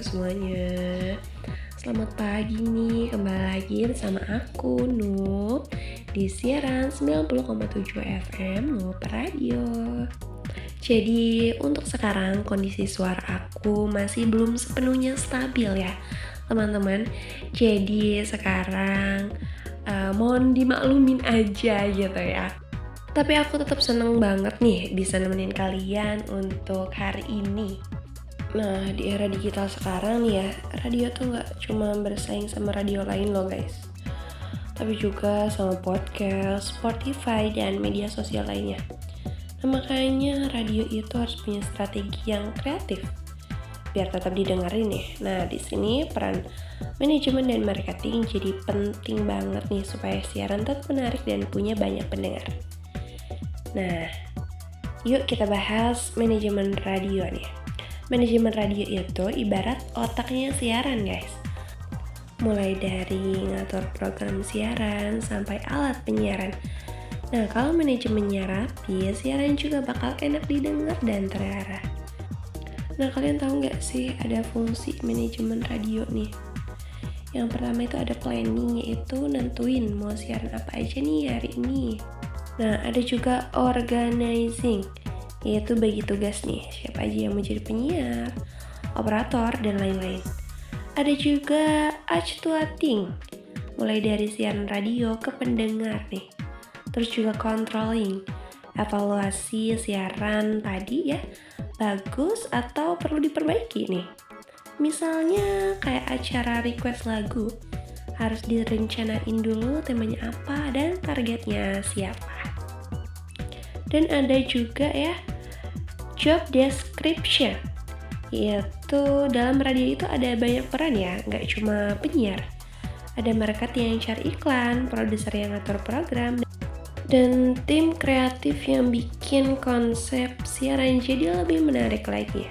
semuanya. Selamat pagi nih, kembali lagi bersama aku Nup di siaran 90,7 FM Nup Radio. Jadi untuk sekarang kondisi suara aku masih belum sepenuhnya stabil ya teman-teman. Jadi sekarang mohon dimaklumin aja gitu ya. Tapi aku tetap seneng banget nih bisa nemenin kalian untuk hari ini. Nah, di era digital sekarang nih ya, radio tuh gak cuma bersaing sama radio lain loh guys, tapi juga sama podcast, Spotify, dan media sosial lainnya. Nah, makanya radio itu harus punya strategi yang kreatif biar tetap didengarin ya. Nah, di sini peran manajemen dan marketing jadi penting banget nih supaya siaran tetap menarik dan punya banyak pendengar. Nah, yuk kita bahas manajemen radio nih. Manajemen radio itu ibarat otaknya siaran guys. Mulai dari ngatur program siaran sampai alat penyiaran. Nah, kalau manajemennya rapi, siaran juga bakal enak didengar dan terarah. Nah, kalian tahu nggak sih ada fungsi manajemen radio nih? Yang pertama itu ada planning, yaitu nentuin mau siaran apa aja nih hari ini. Nah, ada juga organizing, yaitu bagi tugas nih, siapa aja yang menjadi penyiar, operator, dan lain-lain. Ada juga actuating, mulai dari siaran radio ke pendengar nih. Terus juga controlling, evaluasi siaran tadi ya, bagus atau perlu diperbaiki nih. Misalnya kayak acara request lagu, harus direncanain dulu temanya apa dan targetnya siapa. Dan ada juga ya job description, yaitu dalam radio itu ada banyak peran ya, nggak cuma penyiar. Ada marketing yang cari iklan, produser yang ngatur program, dan tim kreatif yang bikin konsep siaran jadi lebih menarik lagi.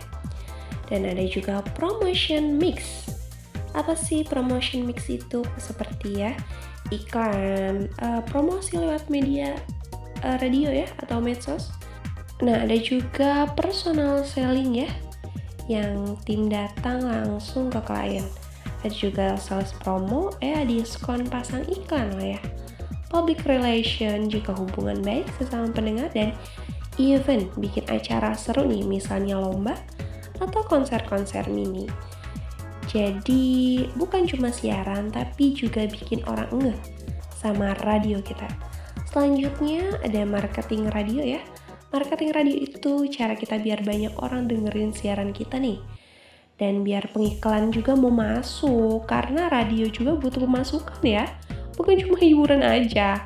Dan ada juga promotion mix. Apa sih promotion mix itu? Seperti ya iklan, promosi lewat media radio ya atau medsos. Nah, ada juga personal selling ya, yang tim datang langsung ke klien. Ada juga sales promo, diskon pasang iklan lah ya. Public relation jika hubungan baik sesama pendengar, dan event bikin acara seru nih, misalnya lomba atau konser-konser mini. Jadi bukan cuma siaran, tapi juga bikin orang ngeh sama radio kita. Selanjutnya ada marketing radio ya. Marketing radio itu cara kita biar banyak orang dengerin siaran kita nih. Dan biar pengiklan juga mau masuk, karena radio juga butuh pemasukan ya. Bukan cuma hiburan aja.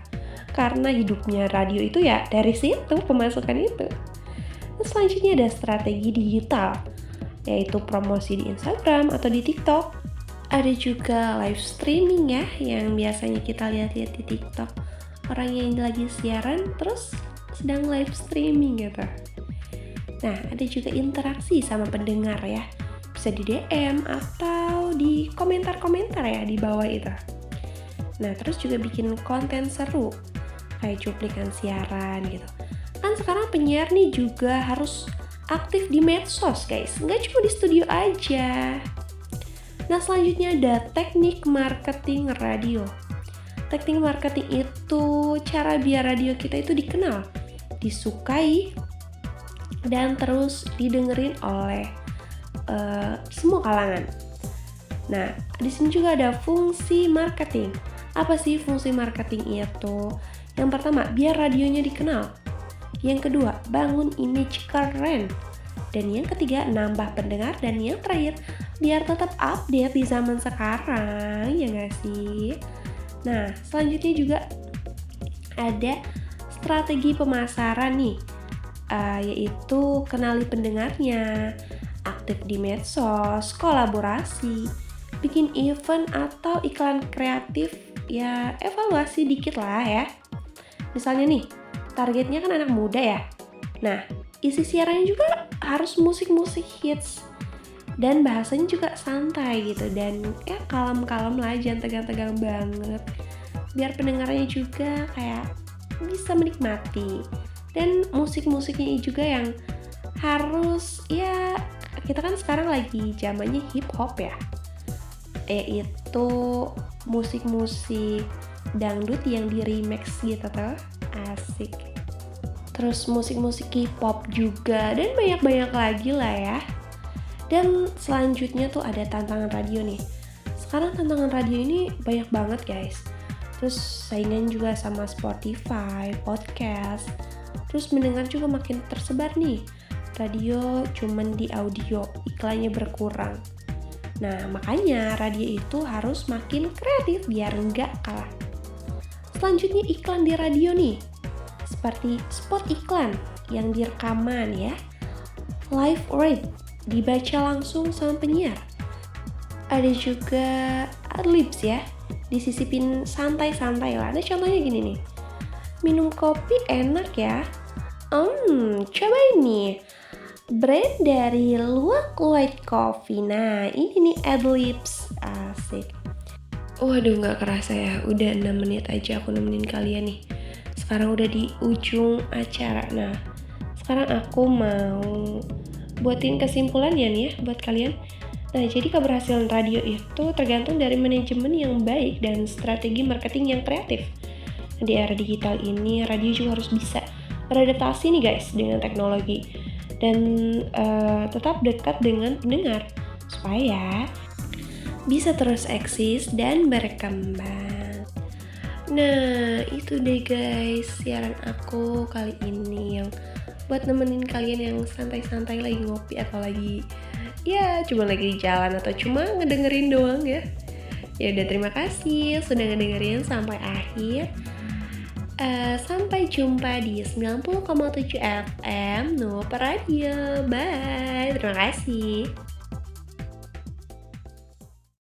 Karena hidupnya radio itu ya dari situ pemasukan itu. Nah, selanjutnya ada strategi digital, yaitu promosi di Instagram atau di TikTok. Ada juga live streaming ya, yang biasanya kita lihat-lihat di TikTok. Orang yang lagi siaran terus sedang live streaming gitu. Nah, ada juga interaksi sama pendengar ya. Bisa di DM atau di komentar-komentar ya di bawah itu. Nah, terus juga bikin konten seru kayak cuplikan siaran gitu. Kan sekarang penyiar nih juga harus aktif di medsos guys, nggak cuma di studio aja. Nah, selanjutnya ada teknik marketing radio. Teknik marketing itu cara biar radio kita itu dikenal, disukai, dan terus didengerin oleh semua kalangan. Nah, di sini juga ada fungsi marketing. Apa sih fungsi marketing itu? Yang pertama, biar radionya dikenal. Yang kedua, bangun image keren. Dan yang ketiga, nambah pendengar. Dan yang terakhir, biar tetap update di zaman sekarang, ya nggak sih? Nah, selanjutnya juga ada strategi pemasaran nih, yaitu kenali pendengarnya, aktif di medsos, kolaborasi, bikin event atau iklan kreatif, ya evaluasi dikit lah ya. Misalnya nih, targetnya kan anak muda ya. Nah, isi siarannya juga harus musik-musik hits. Dan bahasanya juga santai gitu, dan ya kalem-kalem lah, jangan tegang-tegang banget, biar pendengarnya juga kayak bisa menikmati. Dan musik-musiknya juga yang harus ya kita kan sekarang lagi zamannya hip hop ya, yaitu musik-musik dangdut yang di remix gitu tuh, asik. Terus musik-musik K-pop juga, dan banyak-banyak lagi lah ya. Dan selanjutnya tuh ada tantangan radio nih. Sekarang tantangan radio ini banyak banget guys. Terus saingan juga sama Spotify, podcast. Terus mendengar juga makin tersebar nih. Radio cuman di audio, iklannya berkurang. Nah makanya radio itu harus makin kreatif biar nggak kalah. Selanjutnya iklan di radio nih. Seperti spot iklan yang direkaman ya. Live read, dibaca langsung sama penyiar. Ada juga adlibs ya, disisipin santai-santai lah. Ada contohnya gini nih, minum kopi enak ya. Cobain nih brand dari Luwak White Coffee. Nah ini nih adlibs, asik. Waduh gak kerasa ya, udah 6 menit aja aku nemenin kalian nih. Sekarang udah di ujung acara. Nah sekarang aku mau buatin kesimpulannya nih ya buat kalian. Nah, jadi keberhasilan radio itu tergantung dari manajemen yang baik dan strategi marketing yang kreatif. Di era digital ini, radio juga harus bisa beradaptasi nih guys dengan teknologi dan tetap dekat dengan pendengar supaya bisa terus eksis dan berkembang. Nah, itu deh guys siaran aku kali ini yang buat nemenin kalian yang santai-santai lagi ngopi atau lagi ya cuma lagi di jalan atau cuma ngedengerin doang ya. Ya udah, terima kasih sudah ngedengerin sampai akhir. Sampai jumpa di 90,7 FM Nuup Radio. Bye. Terima kasih.